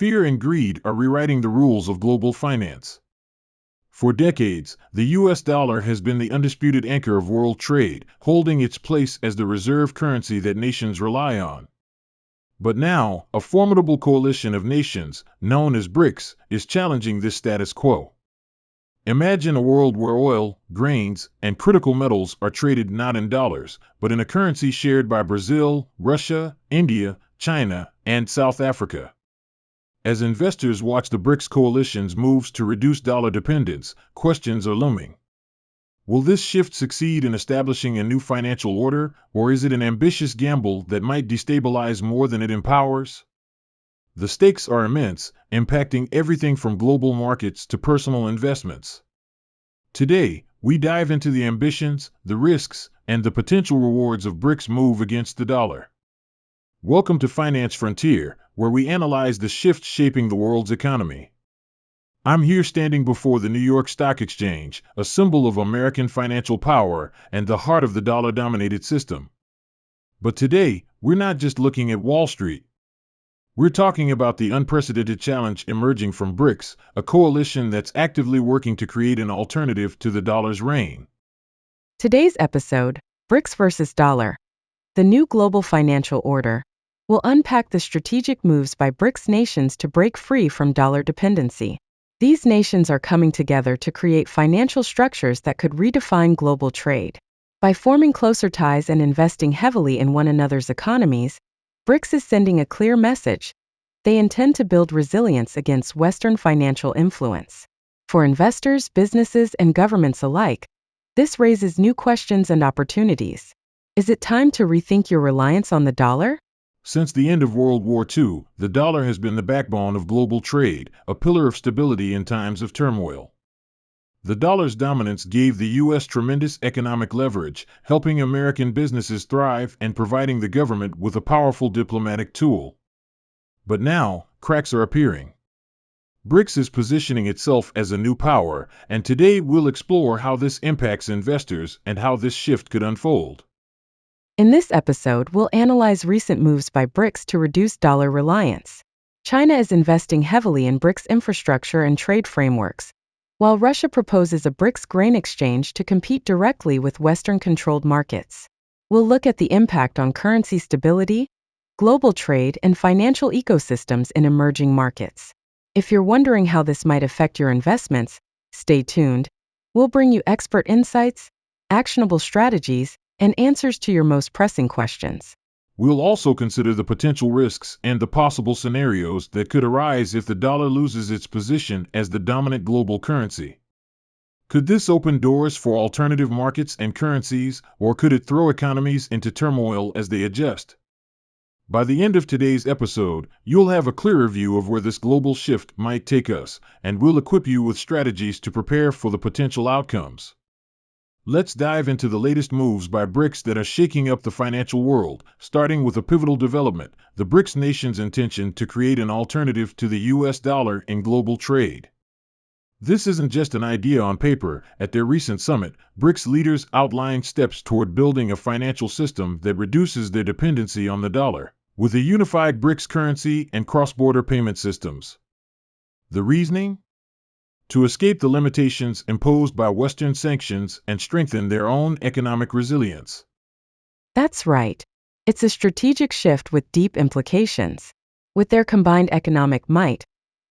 Fear and greed are rewriting the rules of global finance. For decades, the US dollar has been the undisputed anchor of world trade, holding its place as the reserve currency that nations rely on. But now, a formidable coalition of nations, known as BRICS, is challenging this status quo. Imagine a world where oil, grains, and critical metals are traded not in dollars, but in a currency shared by Brazil, Russia, India, China, and South Africa. As investors watch the BRICS coalition's moves to reduce dollar dependence, questions are looming. Will this shift succeed in establishing a new financial order, or is it an ambitious gamble that might destabilize more than it empowers? The stakes are immense, impacting everything from global markets to personal investments. Today, we dive into the ambitions, the risks, and the potential rewards of BRICS' move against the dollar. Welcome to Finance Frontier, where we analyze the shifts shaping the world's economy. I'm here standing before the New York Stock Exchange, a symbol of American financial power and the heart of the dollar-dominated system. But today, we're not just looking at Wall Street. We're talking about the unprecedented challenge emerging from BRICS, a coalition that's actively working to create an alternative to the dollar's reign. Today's episode, BRICS versus Dollar, the new global financial order, will unpack the strategic moves by BRICS nations to break free from dollar dependency. These nations are coming together to create financial structures that could redefine global trade. By forming closer ties and investing heavily in one another's economies, BRICS is sending a clear message. They intend to build resilience against Western financial influence. For investors, businesses, and governments alike, this raises new questions and opportunities. Is it time to rethink your reliance on the dollar? Since the end of World War II, the dollar has been the backbone of global trade, a pillar of stability in times of turmoil. The dollar's dominance gave the U.S. tremendous economic leverage, helping American businesses thrive and providing the government with a powerful diplomatic tool. But now, cracks are appearing. BRICS is positioning itself as a new power, and today we'll explore how this impacts investors and how this shift could unfold. In this episode, we'll analyze recent moves by BRICS to reduce dollar reliance. China is investing heavily in BRICS infrastructure and trade frameworks, while Russia proposes a BRICS grain exchange to compete directly with Western-controlled markets. We'll look at the impact on currency stability, global trade, and financial ecosystems in emerging markets. If you're wondering how this might affect your investments, stay tuned. We'll bring you expert insights, actionable strategies, and answers to your most pressing questions. We'll also consider the potential risks and the possible scenarios that could arise if the dollar loses its position as the dominant global currency. Could this open doors for alternative markets and currencies, or could it throw economies into turmoil as they adjust? By the end of today's episode, you'll have a clearer view of where this global shift might take us, and we'll equip you with strategies to prepare for the potential outcomes. Let's dive into the latest moves by BRICS that are shaking up the financial world, starting with a pivotal development, the BRICS nations' intention to create an alternative to the US dollar in global trade. This isn't just an idea on paper. At their recent summit, BRICS leaders outlined steps toward building a financial system that reduces their dependency on the dollar, with a unified BRICS currency and cross-border payment systems. The reasoning? To escape the limitations imposed by Western sanctions and strengthen their own economic resilience. That's right. It's a strategic shift with deep implications. With their combined economic might,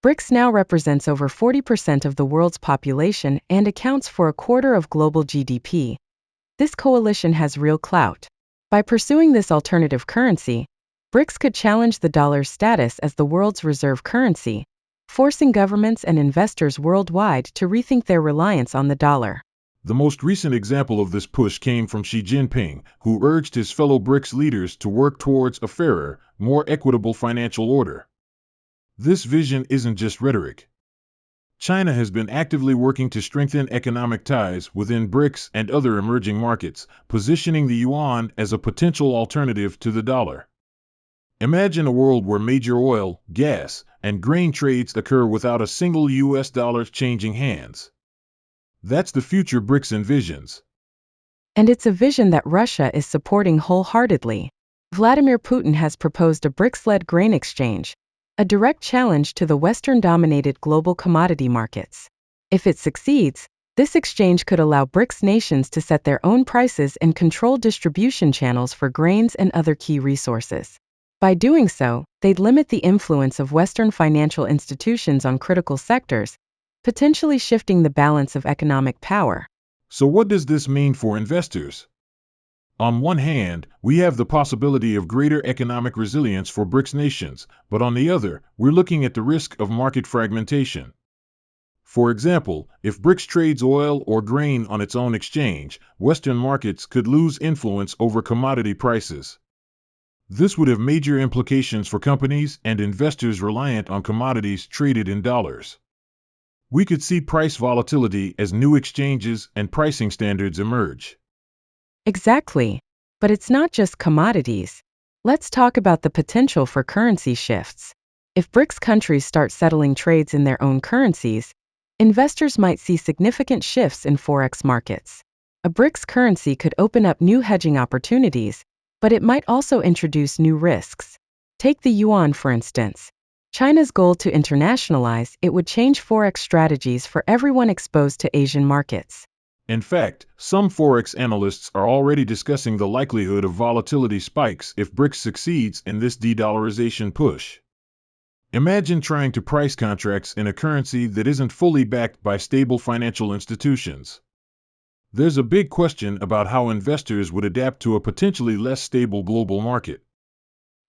BRICS now represents over 40% of the world's population and accounts for a quarter of global GDP. This coalition has real clout. By pursuing this alternative currency, BRICS could challenge the dollar's status as the world's reserve currency, forcing governments and investors worldwide to rethink their reliance on the dollar. The most recent example of this push came from Xi Jinping, who urged his fellow BRICS leaders to work towards a fairer, more equitable financial order. This vision isn't just rhetoric. China has been actively working to strengthen economic ties within BRICS and other emerging markets, positioning the yuan as a potential alternative to the dollar. Imagine a world where major oil, gas, and grain trades occur without a single US dollar changing hands. That's the future BRICS envisions. And it's a vision that Russia is supporting wholeheartedly. Vladimir Putin has proposed a BRICS-led grain exchange, a direct challenge to the Western-dominated global commodity markets. If it succeeds, this exchange could allow BRICS nations to set their own prices and control distribution channels for grains and other key resources. By doing so, they'd limit the influence of Western financial institutions on critical sectors, potentially shifting the balance of economic power. So what does this mean for investors? On one hand, we have the possibility of greater economic resilience for BRICS nations, but on the other, we're looking at the risk of market fragmentation. For example, if BRICS trades oil or grain on its own exchange, Western markets could lose influence over commodity prices. This would have major implications for companies and investors reliant on commodities traded in dollars. We could see price volatility as new exchanges and pricing standards emerge. Exactly. But it's not just commodities. Let's talk about the potential for currency shifts. If BRICS countries start settling trades in their own currencies, investors might see significant shifts in forex markets. A BRICS currency could open up new hedging opportunities, but it might also introduce new risks. Take the yuan, for instance. China's goal to internationalize it would change forex strategies for everyone exposed to Asian markets. In fact, some forex analysts are already discussing the likelihood of volatility spikes if BRICS succeeds in this de-dollarization push. Imagine trying to price contracts in a currency that isn't fully backed by stable financial institutions. There's a big question about how investors would adapt to a potentially less stable global market.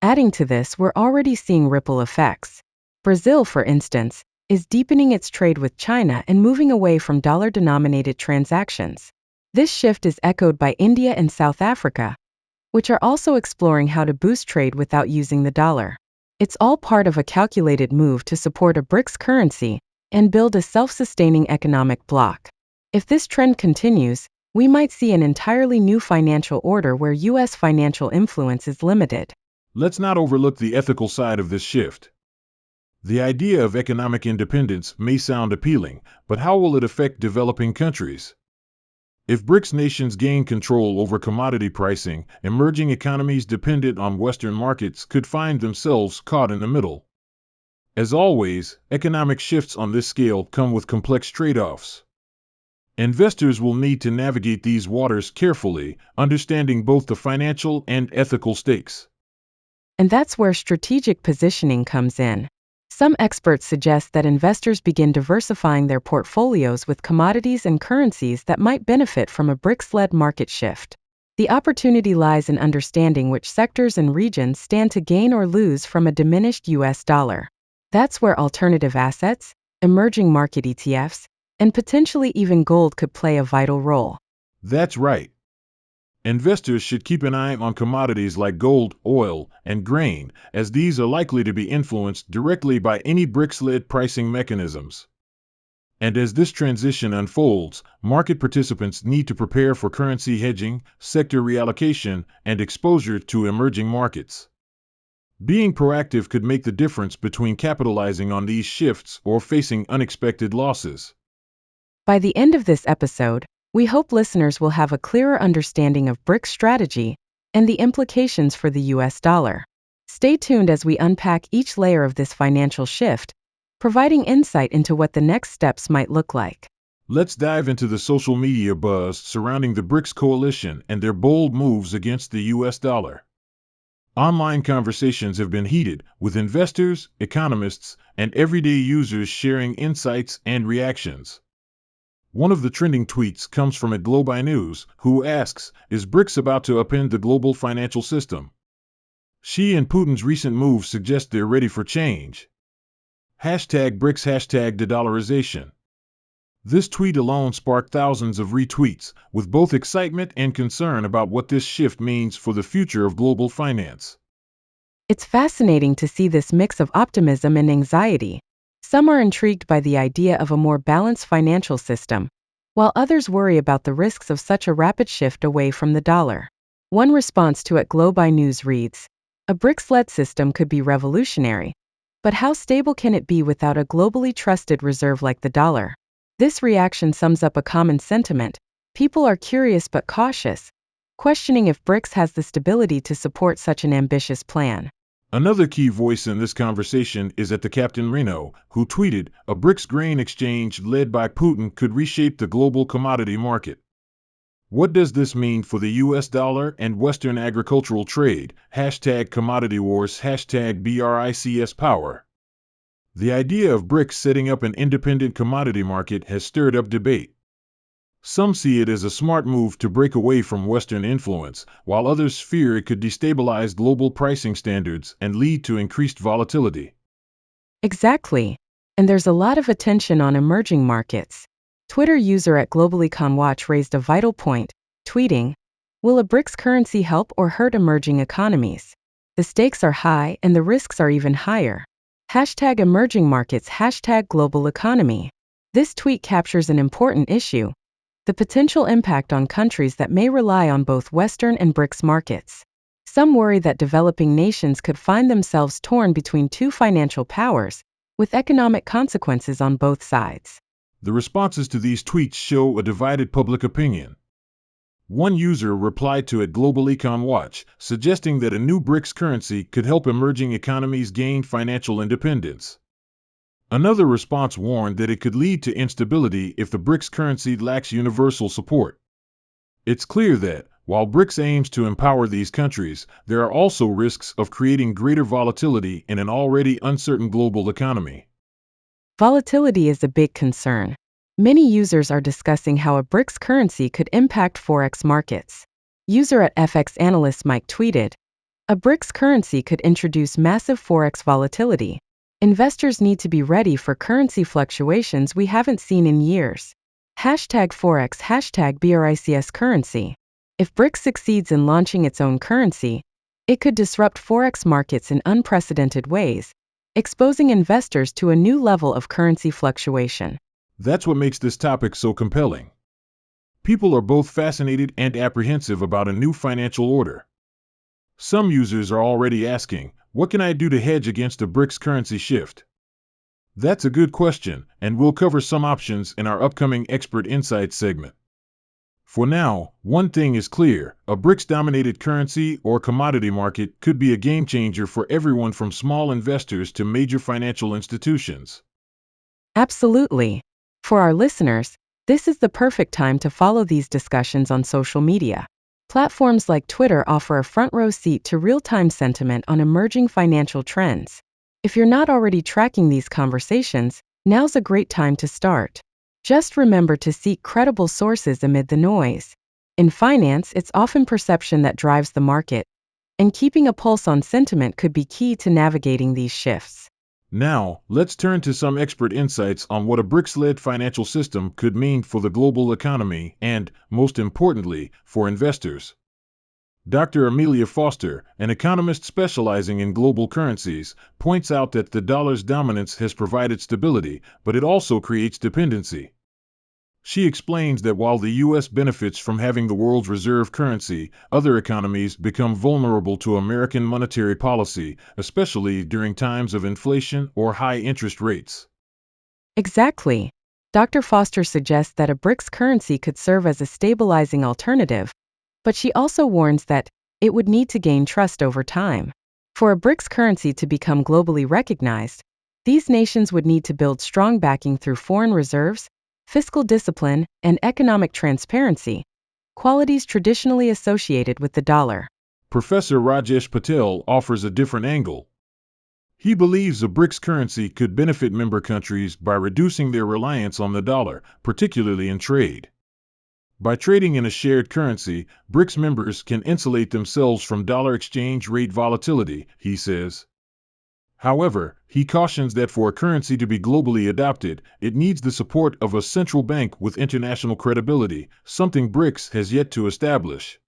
Adding to this, we're already seeing ripple effects. Brazil, for instance, is deepening its trade with China and moving away from dollar-denominated transactions. This shift is echoed by India and South Africa, which are also exploring how to boost trade without using the dollar. It's all part of a calculated move to support a BRICS currency and build a self-sustaining economic bloc. If this trend continues, we might see an entirely new financial order where U.S. financial influence is limited. Let's not overlook the ethical side of this shift. The idea of economic independence may sound appealing, but how will it affect developing countries? If BRICS nations gain control over commodity pricing, emerging economies dependent on Western markets could find themselves caught in the middle. As always, economic shifts on this scale come with complex trade-offs. Investors will need to navigate these waters carefully, understanding both the financial and ethical stakes. And that's where strategic positioning comes in. Some experts suggest that investors begin diversifying their portfolios with commodities and currencies that might benefit from a BRICS-led market shift. The opportunity lies in understanding which sectors and regions stand to gain or lose from a diminished US dollar. That's where alternative assets, emerging market ETFs, and potentially even gold could play a vital role. That's right. Investors should keep an eye on commodities like gold, oil, and grain, as these are likely to be influenced directly by any BRICS-led pricing mechanisms. And as this transition unfolds, market participants need to prepare for currency hedging, sector reallocation, and exposure to emerging markets. Being proactive could make the difference between capitalizing on these shifts or facing unexpected losses. By the end of this episode, we hope listeners will have a clearer understanding of BRICS strategy and the implications for the US dollar. Stay tuned as we unpack each layer of this financial shift, providing insight into what the next steps might look like. Let's dive into the social media buzz surrounding the BRICS coalition and their bold moves against the US dollar. Online conversations have been heated, with investors, economists, and everyday users sharing insights and reactions. One of the trending tweets comes from @GlobiNews, who asks, "Is BRICS about to upend the global financial system?" Xi and Putin's recent moves suggest they're ready for change. #BRICS #de-dollarization. This tweet alone sparked thousands of retweets, with both excitement and concern about what this shift means for the future of global finance. It's fascinating to see this mix of optimism and anxiety. Some are intrigued by the idea of a more balanced financial system, while others worry about the risks of such a rapid shift away from the dollar. One response to @GlobiNews reads, "A BRICS-led system could be revolutionary, but how stable can it be without a globally trusted reserve like the dollar?" This reaction sums up a common sentiment. People are curious but cautious, questioning if BRICS has the stability to support such an ambitious plan. Another key voice in this conversation is at the Captain Reno, who tweeted, "A BRICS grain exchange led by Putin could reshape the global commodity market." What does this mean for the US dollar and Western agricultural trade? Hashtag commodity wars, hashtag BRICS power. The idea of BRICS setting up an independent commodity market has stirred up debate. Some see it as a smart move to break away from Western influence, while others fear it could destabilize global pricing standards and lead to increased volatility. Exactly. And there's a lot of attention on emerging markets. Twitter user at GlobalEconWatch raised a vital point, tweeting, "Will a BRICS currency help or hurt emerging economies? The stakes are high and the risks are even higher. Hashtag emerging markets, hashtag global economy." This tweet captures an important issue: the potential impact on countries that may rely on both Western and BRICS markets. Some worry that developing nations could find themselves torn between two financial powers, with economic consequences on both sides. The responses to these tweets show a divided public opinion. One user replied to at GlobalEconWatch, suggesting that a new BRICS currency could help emerging economies gain financial independence. Another response warned that it could lead to instability if the BRICS currency lacks universal support. It's clear that, while BRICS aims to empower these countries, there are also risks of creating greater volatility in an already uncertain global economy. Volatility is a big concern. Many users are discussing how a BRICS currency could impact forex markets. User at FX Analyst Mike tweeted, "A BRICS currency could introduce massive forex volatility. Investors need to be ready for currency fluctuations we haven't seen in years. Hashtag forex, hashtag BRICS currency." If BRICS succeeds in launching its own currency, it could disrupt forex markets in unprecedented ways, exposing investors to a new level of currency fluctuation. That's what makes this topic so compelling. People are both fascinated and apprehensive about a new financial order. Some users are already asking, what can I do to hedge against a BRICS currency shift? That's a good question, and we'll cover some options in our upcoming Expert Insights segment. For now, one thing is clear: a BRICS-dominated currency or commodity market could be a game-changer for everyone from small investors to major financial institutions. Absolutely. For our listeners, this is the perfect time to follow these discussions on social media. Platforms like Twitter offer a front-row seat to real-time sentiment on emerging financial trends. If you're not already tracking these conversations, now's a great time to start. Just remember to seek credible sources amid the noise. In finance, it's often perception that drives the market, and keeping a pulse on sentiment could be key to navigating these shifts. Now, let's turn to some expert insights on what a BRICS-led financial system could mean for the global economy and, most importantly, for investors. Dr. Amelia Foster, an economist specializing in global currencies, points out that the dollar's dominance has provided stability, but it also creates dependency. She explains that while the U.S. benefits from having the world's reserve currency, other economies become vulnerable to American monetary policy, especially during times of inflation or high interest rates. Exactly. Dr. Foster suggests that a BRICS currency could serve as a stabilizing alternative, but she also warns that it would need to gain trust over time. For a BRICS currency to become globally recognized, these nations would need to build strong backing through foreign reserves, fiscal discipline, and economic transparency, qualities traditionally associated with the dollar. Professor Rajesh Patel offers a different angle. He believes a BRICS currency could benefit member countries by reducing their reliance on the dollar, particularly in trade. By trading in a shared currency, BRICS members can insulate themselves from dollar exchange rate volatility, he says. However, he cautions that for a currency to be globally adopted, it needs the support of a central bank with international credibility, something BRICS has yet to establish.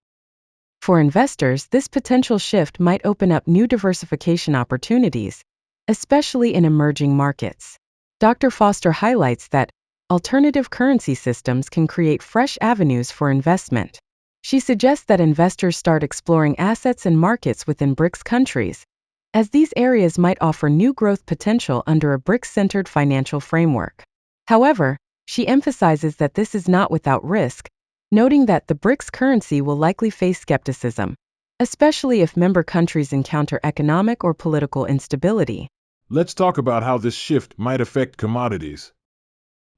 For investors, this potential shift might open up new diversification opportunities, especially in emerging markets. Dr. Foster highlights that alternative currency systems can create fresh avenues for investment. She suggests that investors start exploring assets and markets within BRICS countries, as these areas might offer new growth potential under a BRICS-centered financial framework. However, she emphasizes that this is not without risk, noting that the BRICS currency will likely face skepticism, especially if member countries encounter economic or political instability. Let's talk about how this shift might affect commodities.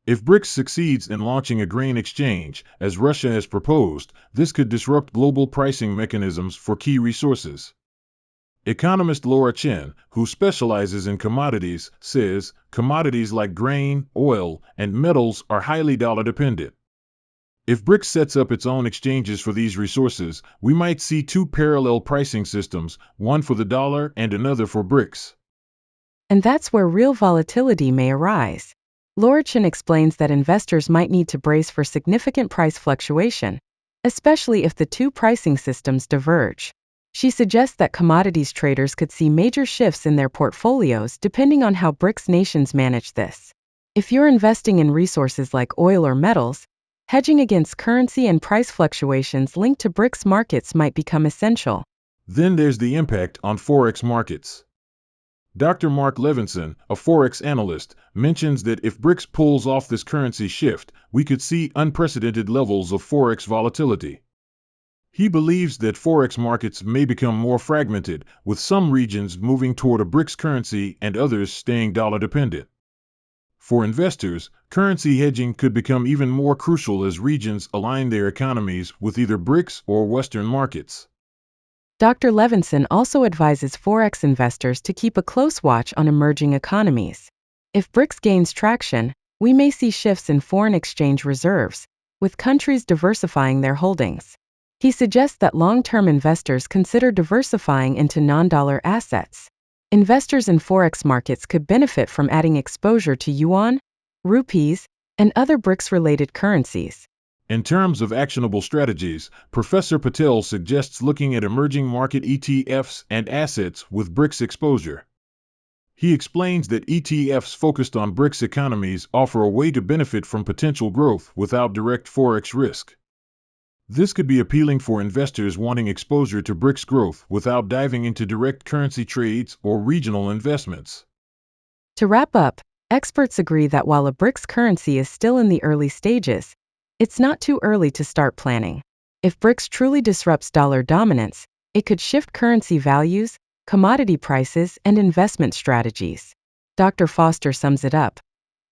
If BRICS succeeds in launching a grain exchange, as Russia has proposed, this could disrupt global pricing mechanisms for key resources. Economist Laura Chen, who specializes in commodities, says commodities like grain, oil, and metals are highly dollar-dependent. If BRICS sets up its own exchanges for these resources, we might see two parallel pricing systems, one for the dollar and another for BRICS. And that's where real volatility may arise. Laura Chen explains that investors might need to brace for significant price fluctuation, especially if the two pricing systems diverge. She suggests that commodities traders could see major shifts in their portfolios depending on how BRICS nations manage this. If you're investing in resources like oil or metals, hedging against currency and price fluctuations linked to BRICS markets might become essential. Then there's the impact on forex markets. Dr. Mark Levinson, a forex analyst, mentions that if BRICS pulls off this currency shift, we could see unprecedented levels of forex volatility. He believes that forex markets may become more fragmented, with some regions moving toward a BRICS currency and others staying dollar-dependent. For investors, currency hedging could become even more crucial as regions align their economies with either BRICS or Western markets. Dr. Levinson also advises forex investors to keep a close watch on emerging economies. If BRICS gains traction, we may see shifts in foreign exchange reserves, with countries diversifying their holdings. He suggests that long-term investors consider diversifying into non-dollar assets. Investors in forex markets could benefit from adding exposure to yuan, rupees, and other BRICS-related currencies. In terms of actionable strategies, Professor Patel suggests looking at emerging market ETFs and assets with BRICS exposure. He explains that ETFs focused on BRICS economies offer a way to benefit from potential growth without direct forex risk. This could be appealing for investors wanting exposure to BRICS growth without diving into direct currency trades or regional investments. To wrap up, experts agree that while a BRICS currency is still in the early stages, it's not too early to start planning. If BRICS truly disrupts dollar dominance, it could shift currency values, commodity prices, and investment strategies. Dr. Foster sums it up.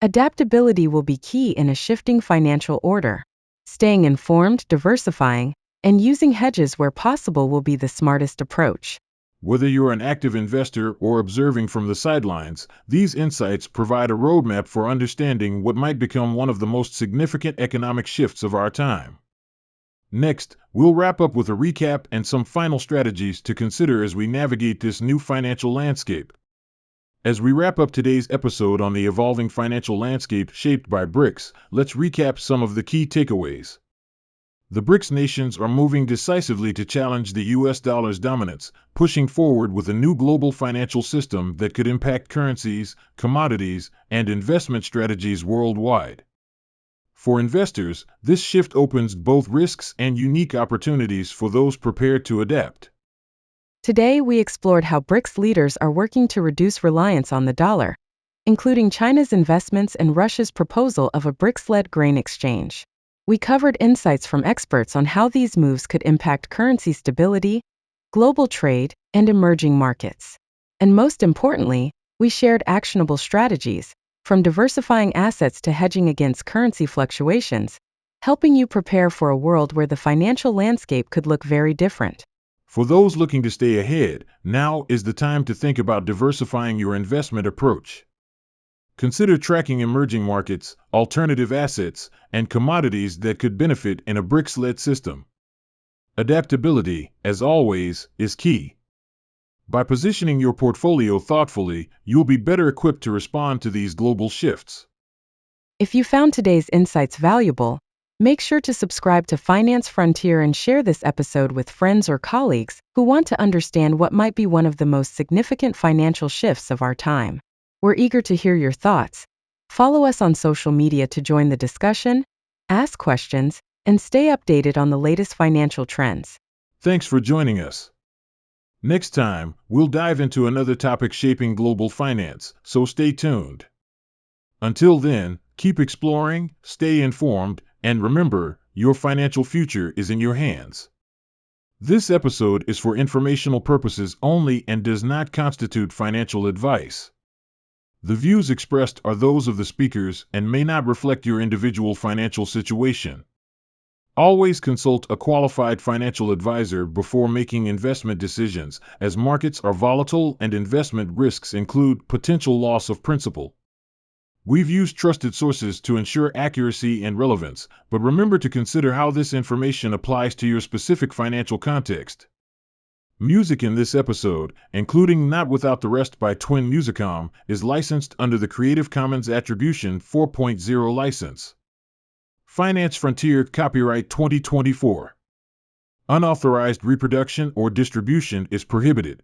Adaptability will be key in a shifting financial order. Staying informed, diversifying, and using hedges where possible will be the smartest approach. Whether you're an active investor or observing from the sidelines, these insights provide a roadmap for understanding what might become one of the most significant economic shifts of our time. Next, we'll wrap up with a recap and some final strategies to consider as we navigate this new financial landscape. As we wrap up today's episode on the evolving financial landscape shaped by BRICS, let's recap some of the key takeaways. The BRICS nations are moving decisively to challenge the US dollar's dominance, pushing forward with a new global financial system that could impact currencies, commodities, and investment strategies worldwide. For investors, this shift opens both risks and unique opportunities for those prepared to adapt. Today, we explored how BRICS leaders are working to reduce reliance on the dollar, including China's investments and Russia's proposal of a BRICS-led grain exchange. We covered insights from experts on how these moves could impact currency stability, global trade, and emerging markets. And most importantly, we shared actionable strategies, from diversifying assets to hedging against currency fluctuations, helping you prepare for a world where the financial landscape could look very different. For those looking to stay ahead, now is the time to think about diversifying your investment approach. Consider tracking emerging markets, alternative assets, and commodities that could benefit in a BRICS-led system. Adaptability, as always, is key. By positioning your portfolio thoughtfully, you'll be better equipped to respond to these global shifts. If you found today's insights valuable, make sure to subscribe to Finance Frontier and share this episode with friends or colleagues who want to understand what might be one of the most significant financial shifts of our time. We're eager to hear your thoughts. Follow us on social media to join the discussion, ask questions, and stay updated on the latest financial trends. Thanks for joining us. Next time, we'll dive into another topic shaping global finance, so stay tuned. Until then, keep exploring, stay informed, and remember, your financial future is in your hands. This episode is for informational purposes only and does not constitute financial advice. The views expressed are those of the speakers and may not reflect your individual financial situation. Always consult a qualified financial advisor before making investment decisions, as markets are volatile and investment risks include potential loss of principal. We've used trusted sources to ensure accuracy and relevance, but remember to consider how this information applies to your specific financial context. Music in this episode, including Not Without the Rest by Twin Musicom, is licensed under the Creative Commons Attribution 4.0 license. Finance Frontier Copyright 2024. Unauthorized reproduction or distribution is prohibited.